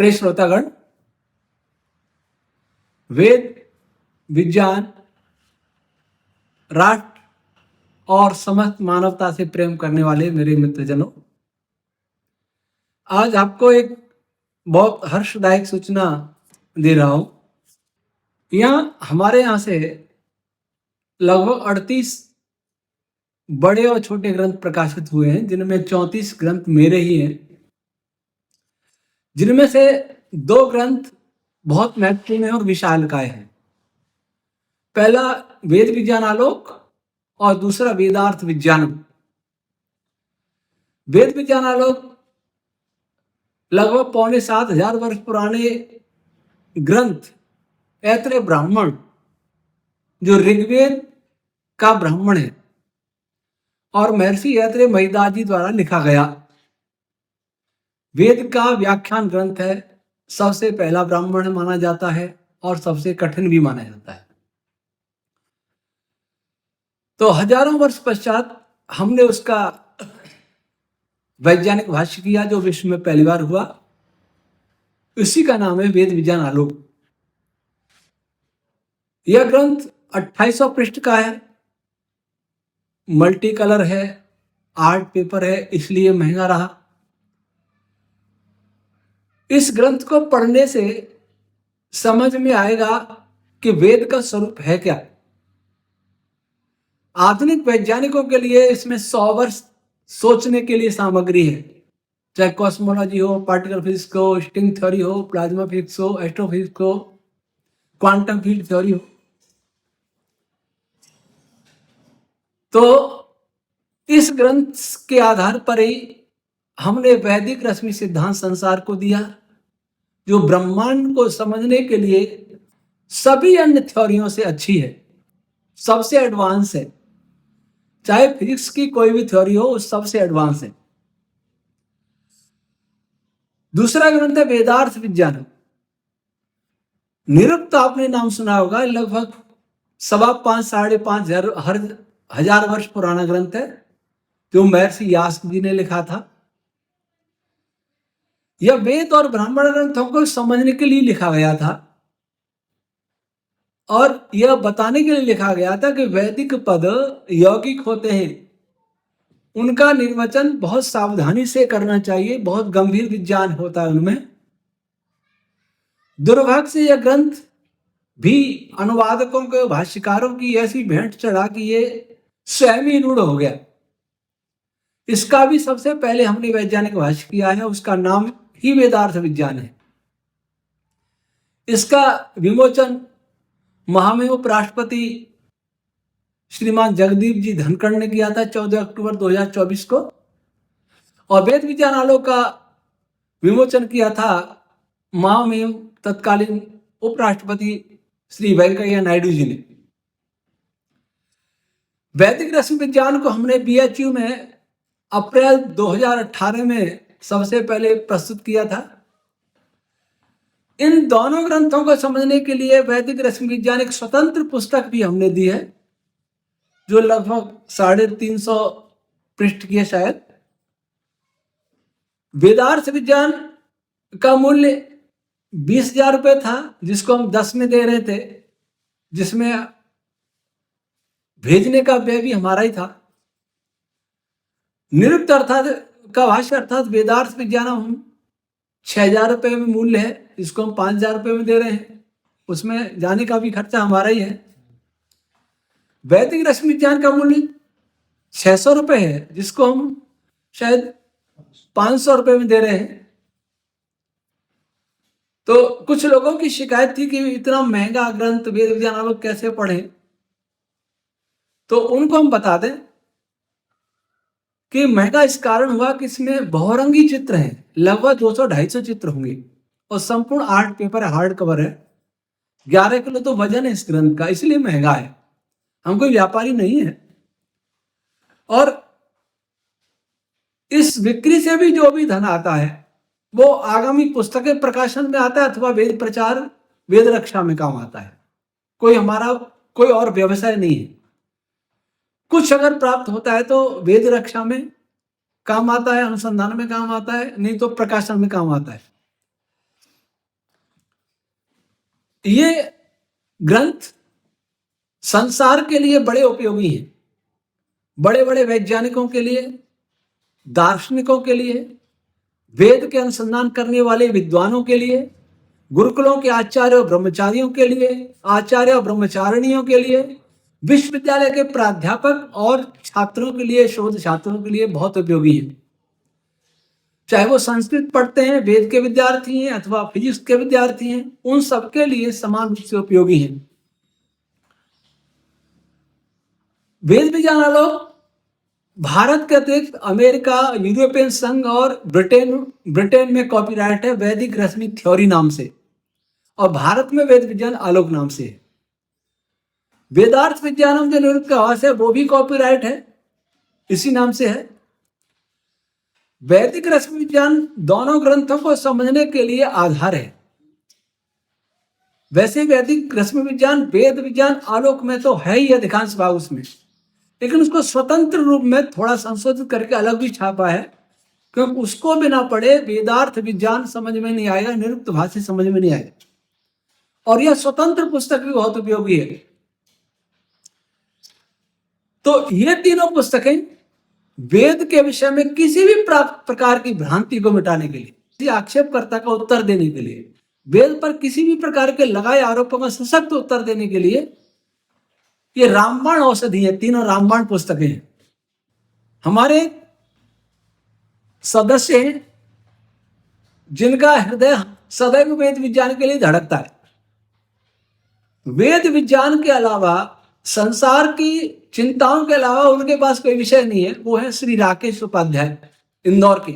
प्रिय श्रोतागण, वेद, विज्ञान, राष्ट्र और समस्त मानवता से प्रेम करने वाले मेरे मित्रजनों, आज आपको एक बहुत हर्षदायक सूचना दे रहा हूं। हमारे यहाँ से लगभग 38 बड़े और छोटे ग्रंथ प्रकाशित हुए हैं, जिनमें 34 ग्रंथ मेरे ही हैं, जिनमें से 2 ग्रंथ बहुत महत्वपूर्ण हैं और विशालकाय हैं। पहला वेद विज्ञान आलोक और दूसरा वेदार्थ विज्ञानम। वेद विज्ञान आलोक लगभग 6,500 वर्ष पुराने ग्रंथ ऐत्रेय ब्राह्मण, जो ऋग्वेद का ब्राह्मण है और महर्षि ऐत्रेय महिदास जी द्वारा लिखा गया वेद का व्याख्यान ग्रंथ है। सबसे पहला ब्राह्मण माना जाता है और सबसे कठिन भी माना जाता है। तो हजारों वर्ष पश्चात हमने उसका वैज्ञानिक भाष्य किया, जो विश्व में पहली बार हुआ। इसी का नाम है वेद विज्ञान आलोक। यह ग्रंथ 2800 पृष्ठ का है, मल्टी कलर है, आर्ट पेपर है, इसलिए महंगा रहा। इस ग्रंथ को पढ़ने से समझ में आएगा कि वेद का स्वरूप है क्या। आधुनिक वैज्ञानिकों के लिए इसमें 100 वर्ष सोचने के लिए सामग्री है, चाहे कॉस्मोलॉजी हो, पार्टिकल फिजिक्स हो, स्ट्रिंग थ्योरी हो, प्लाज्मा फिजिक्स हो, एस्ट्रोफिजिक्स हो, क्वांटम फील्ड थ्योरी हो। तो इस ग्रंथ के आधार पर ही हमने वैदिक रश्मि सिद्धांत संसार को दिया, जो ब्रह्मांड को समझने के लिए सभी अन्य थ्योरियों से अच्छी है, सबसे एडवांस है। चाहे फिजिक्स की कोई भी थ्योरी हो, उस सबसे एडवांस है। दूसरा ग्रंथ है वेदार्थ विज्ञान। निरुक्त आपने नाम सुना होगा, लगभग 5,500 हजार वर्ष पुराना ग्रंथ है, जो महर्षि व्यास जी ने लिखा था। यह वेद और ब्राह्मण ग्रंथों को समझने के लिए लिखा गया था और यह बताने के लिए लिखा गया था कि वैदिक पद यौगिक होते हैं, उनका निर्वचन बहुत सावधानी से करना चाहिए, बहुत गंभीर विज्ञान होता है उनमें। दुर्भाग्य से यह ग्रंथ भी अनुवादकों के, भाष्यकारों की ऐसी भेंट चढ़ा कि ये स्वयं ही रूढ़ हो गया। इसका भी सबसे पहले हमने वैज्ञानिक भाष्य किया है, उसका नाम ही वेदार्थ विज्ञान है। इसका विमोचन महामहिम उपराष्ट्रपति श्रीमान जगदीप जी धनखड़ ने किया था 14 अक्टूबर 2024 को, और वेद विज्ञान आलोक का विमोचन किया था महामहिम तत्कालीन उपराष्ट्रपति श्री वेंकैया नायडू जी ने। वैदिक रश्मि विज्ञान को हमने BHU में अप्रैल 2018 में सबसे पहले प्रस्तुत किया था। इन दोनों ग्रंथों को समझने के लिए वैदिक रश्मि विज्ञान एक स्वतंत्र पुस्तक भी हमने दी है, जो लगभग 350 पृष्ठ की है शायद। वेदार्थ विज्ञान का मूल्य 20,000 रुपये था, जिसको हम 10 में दे रहे थे, जिसमें भेजने का व्यय भी हमारा ही था। निरुक्त अर्थात का भाष्य अर्थात वेदार्थ विज्ञान हम 6,000 रुपये में मूल्य है, जिसको हम 5,000 रुपये में दे रहे हैं, उसमें जाने का भी खर्चा हमारा ही है। वैदिक रश्मि विज्ञान का मूल्य 600 रुपये है, जिसको हम शायद 500 रुपये में दे रहे हैं। तो कुछ लोगों की शिकायत थी कि इतना महंगा ग्रंथ वेद विज्ञान आलोक कैसे पढ़ें। तो उनको हम बता दें कि महंगा इस कारण हुआ कि इसमें बहुरंगी चित्र हैं, लगभग 200-250 चित्र होंगे, और संपूर्ण आर्ट पेपर है, हार्ड कवर है। 11 किलो तो वजन है इस ग्रंथ का, इसलिए महंगा है। हम कोई व्यापारी नहीं है। और इस बिक्री से भी जो भी धन आता है, वो आगामी पुस्तकें प्रकाशन में आता है, अथवा वेद प्रचार, वेद रक्षा में काम आता है। हमारा कोई और व्यवसाय नहीं है। कुछ अगर प्राप्त होता है तो वेद रक्षा में काम आता है, अनुसंधान में काम आता है, नहीं तो प्रकाशन में काम आता है। ये ग्रंथ संसार के लिए बड़े उपयोगी हैं, बड़े बड़े वैज्ञानिकों के लिए, दार्शनिकों के लिए, वेद के अनुसंधान करने वाले विद्वानों के लिए, गुरुकुलों के आचार्य और ब्रह्मचारियों के लिए, आचार्य और ब्रह्मचारिणियों के लिए, विश्वविद्यालय के प्राध्यापक और छात्रों के लिए, शोध छात्रों के लिए बहुत उपयोगी है। चाहे वो संस्कृत पढ़ते हैं, वेद के विद्यार्थी हैं अथवा फिजिक्स के विद्यार्थी हैं, उन सबके लिए समान रूप से उपयोगी हैं। वेद विज्ञान आलोक भारत के अतिरिक्त अमेरिका, यूरोपियन संघ और ब्रिटेन में कॉपीराइट है वैदिक रश्मि थ्योरी नाम से, और भारत में वेद विज्ञान आलोक नाम से है। वेदार्थ विज्ञानम जो निरुक्त आवास है वो भी कॉपीराइट है, इसी नाम से है। वैदिक रश्मि विज्ञान दोनों ग्रंथों को समझने के लिए आधार है। वैसे वैदिक रश्मि विज्ञान वेद विज्ञान आलोक में तो है ही अधिकांश भाग उसमें, लेकिन उसको स्वतंत्र रूप में थोड़ा संशोधित करके अलग भी छापा है, क्योंकि उसको बिना पढ़े वेदार्थ विज्ञान समझ में नहीं आएगा, निरुक्त भाषा समझ में नहीं आएगा। और यह स्वतंत्र पुस्तक भी बहुत उपयोगी है। तो ये तीनों पुस्तकें वेद के विषय में किसी भी प्रकार की भ्रांति को मिटाने के लिए, किसी आक्षेपकर्ता का उत्तर देने के लिए, वेद पर किसी भी प्रकार के लगाए आरोपों का सशक्त उत्तर देने के लिए ये रामबाण औषधि है। तीनों रामबाण पुस्तकें हैं। हमारे सदस्य हैं जिनका हृदय सदैव वेद विज्ञान के लिए धड़कता है। वेद विज्ञान के अलावा, संसार की चिंताओं के अलावा उनके पास कोई विषय नहीं है। वो है श्री राकेश उपाध्याय, इंदौर के।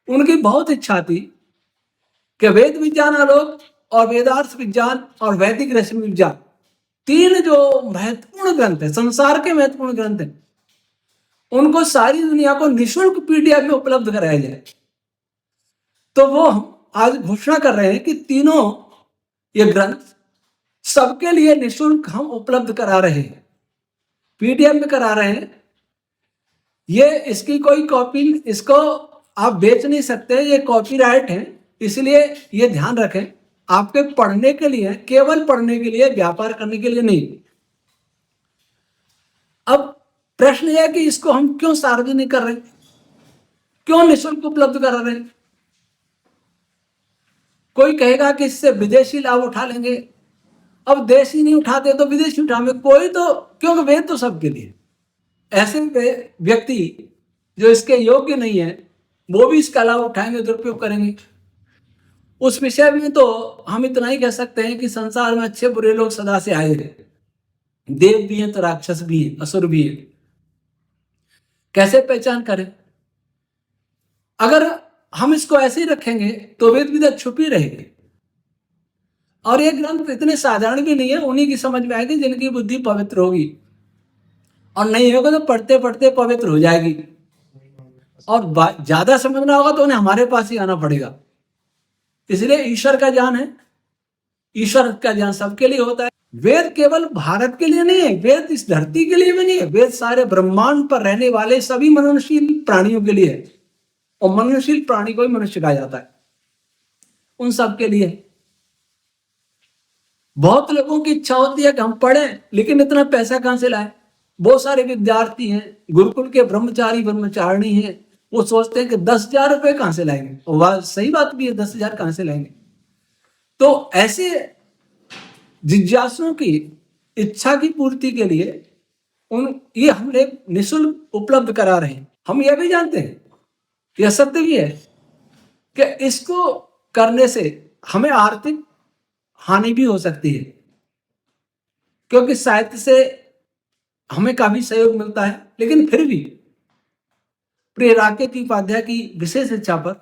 उनकी बहुत इच्छा थी कि वेद विज्ञान आलोक और वेदार्थ विज्ञान और वैदिक रश्मि विज्ञान, तीन जो महत्वपूर्ण ग्रंथ है, संसार के महत्वपूर्ण ग्रंथ हैं, उनको सारी दुनिया को निःशुल्क पीडीएफ में उपलब्ध कराया जाए। तो वो आज घोषणा कर रहे हैं कि तीनों ये ग्रंथ सबके लिए निःशुल्क हम उपलब्ध करा रहे हैं, पीडीएफ में करा रहे हैं। ये इसकी कोई कॉपी, इसको आप बेच नहीं सकते, ये कॉपीराइट है, इसलिए ये ध्यान रखें। आपके पढ़ने के लिए, केवल पढ़ने के लिए, व्यापार करने के लिए नहीं। अब प्रश्न यह है कि इसको हम क्यों सार्वजनिक कर रहे हैं, क्यों निःशुल्क उपलब्ध करा रहे हैं? कोई कहेगा कि इससे विदेशी लाभ उठा लेंगे। अब देशी नहीं उठाते तो विदेशी उठाएंगे, कोई तो, क्योंकि वेद तो सबके लिए। ऐसे व्यक्ति जो इसके योग्य नहीं है वो भी इसका लाभ उठाएंगे, दुरुपयोग करेंगे। उस विषय में तो हम इतना ही कह सकते हैं कि संसार में अच्छे बुरे लोग सदा से आए हैं। देव भी हैं तो राक्षस भी हैं, असुर भी हैं। कैसे पहचान करें? अगर हम इसको ऐसे ही रखेंगे तो वेद विद्या छुपी रहेगी। और ये ग्रंथ इतने साधारण भी नहीं है, उन्हीं की समझ में आएगी जिनकी बुद्धि पवित्र होगी, और नहीं होगा तो पढ़ते पढ़ते पवित्र हो जाएगी। और ज्यादा समझना होगा तो उन्हें हमारे पास ही आना पड़ेगा। इसलिए ईश्वर का ज्ञान है, ईश्वर का ज्ञान सबके लिए होता है। वेद केवल भारत के लिए नहीं है, वेद इस धरती के लिए भी नहीं है, वेद सारे ब्रह्मांड पर रहने वाले सभी मनुष्यशील प्राणियों के लिए है। और मनुष्यशील प्राणी को ही मनुष्य कहा जाता है, उन सब के लिए। बहुत लोगों की इच्छा होती है कि हम पढ़ें, लेकिन इतना पैसा कहां से लाए? बहुत सारे विद्यार्थी हैं, गुरुकुल के ब्रह्मचारी ब्रह्मचारिणी हैं, वो सोचते हैं कि 10,000 रुपए कहां से लाएंगे। और सही बात भी है, 10,000 कहां से लाएंगे? तो ऐसे जिज्ञासुओं की इच्छा की पूर्ति के लिए ये हमने निःशुल्क उपलब्ध करा रहे हैं। हम यह भी जानते हैं, यह सत्य भी है कि इसको करने से हमें आर्थिक हानि भी हो सकती है, क्योंकि साहित्य से हमें काफी सहयोग मिलता है। लेकिन फिर भी प्रिय राकेश उपाध्याय की विशेष इच्छा पर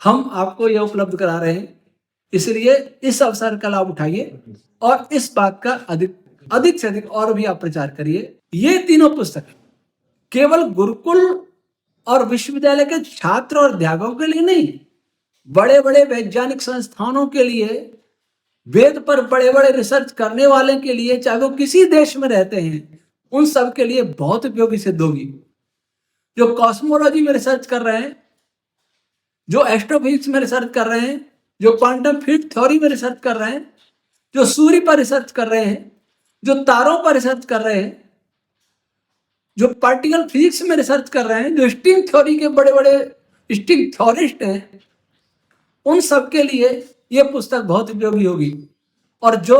हम आपको यह उपलब्ध करा रहे हैं। इसलिए इस अवसर का लाभ उठाइए और इस बात का अधिक से अधिक और भी आप प्रचार करिए। ये तीनों पुस्तक केवल गुरुकुल और विश्वविद्यालय के छात्र और अध्यापकों के लिए नहीं, बड़े बड़े वैज्ञानिक संस्थानों के लिए, वेद पर बड़े बड़े रिसर्च करने वाले के लिए, चाहे वो किसी देश में रहते हैं, उन सब के लिए बहुत उपयोगी सिद्ध होगी। जो कॉस्मोलॉजी में रिसर्च कर रहे हैं, जो एस्ट्रोफिजिक्स में रिसर्च कर रहे हैं, जो क्वांटम फील्ड थ्योरी में रिसर्च कर रहे हैं, जो सूर्य पर रिसर्च कर रहे हैं, जो तारों पर रिसर्च कर रहे हैं, जो पार्टिकल फिजिक्स में रिसर्च कर रहे हैं, जो स्ट्रिंग थ्योरी के बड़े बड़े स्ट्रिंग थ्योरिस्ट हैं, उन सब के लिए ये पुस्तक बहुत उपयोगी होगी। और जो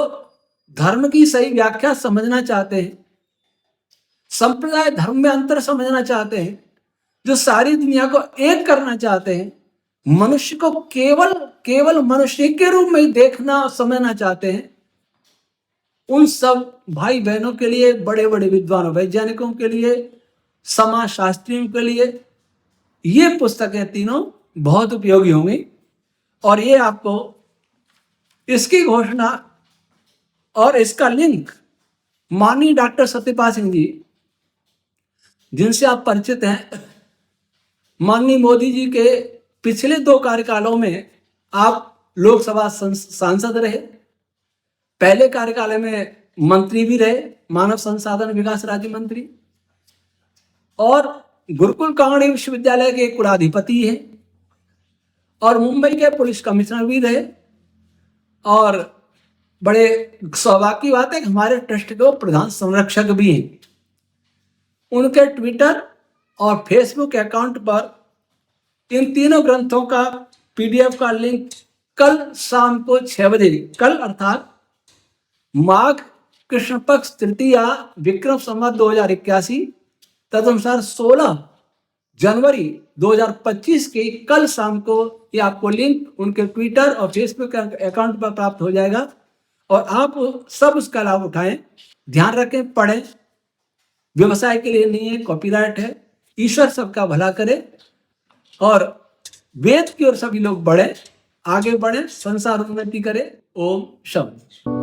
धर्म की सही व्याख्या समझना चाहते हैं, संप्रदाय धर्म में अंतर समझना चाहते हैं, जो सारी दुनिया को एक करना चाहते हैं, मनुष्य को केवल मनुष्य के रूप में देखना और समझना चाहते हैं, उन सब भाई बहनों के लिए, बड़े बड़े विद्वानों वैज्ञानिकों के लिए, समाज शास्त्रियों के लिए ये पुस्तकें तीनों बहुत उपयोगी होंगी। और ये आपको इसकी घोषणा और इसका लिंक माननीय डॉक्टर सत्यपाल सिंह जी, जिनसे आप परिचित हैं, माननीय मोदी जी के पिछले 2 कार्यकालों में आप लोकसभा सांसद रहे, पहले कार्यकाल में मंत्री भी रहे, मानव संसाधन विकास राज्य मंत्री, और गुरुकुल कांगड़ी विश्वविद्यालय के कुलाधिपति हैं, और मुंबई के पुलिस कमिश्नर भी रहे। और बड़े सौभाग्य की बात है कि हमारे ट्रस्ट के प्रधान संरक्षक भी हैं। उनके ट्विटर और फेसबुक अकाउंट पर इन तीनों ग्रंथों का PDF का लिंक कल शाम को 6 बजे, कल अर्थात माघ कृष्ण पक्ष तृतीया विक्रम संवत 2081 तदनुसार 16 जनवरी 2025 के कल शाम को ये आपको लिंक उनके ट्विटर और फेसबुक अकाउंट पर प्राप्त हो जाएगा। और आप सब उसका लाभ उठाएं, ध्यान रखें, पढ़ें। व्यवसाय के लिए नहीं है, कॉपीराइट है। ईश्वर सबका भला करे और वेद की ओर सभी लोग बढ़े, आगे बढ़े, संसार उन्नति करे। ओम शम।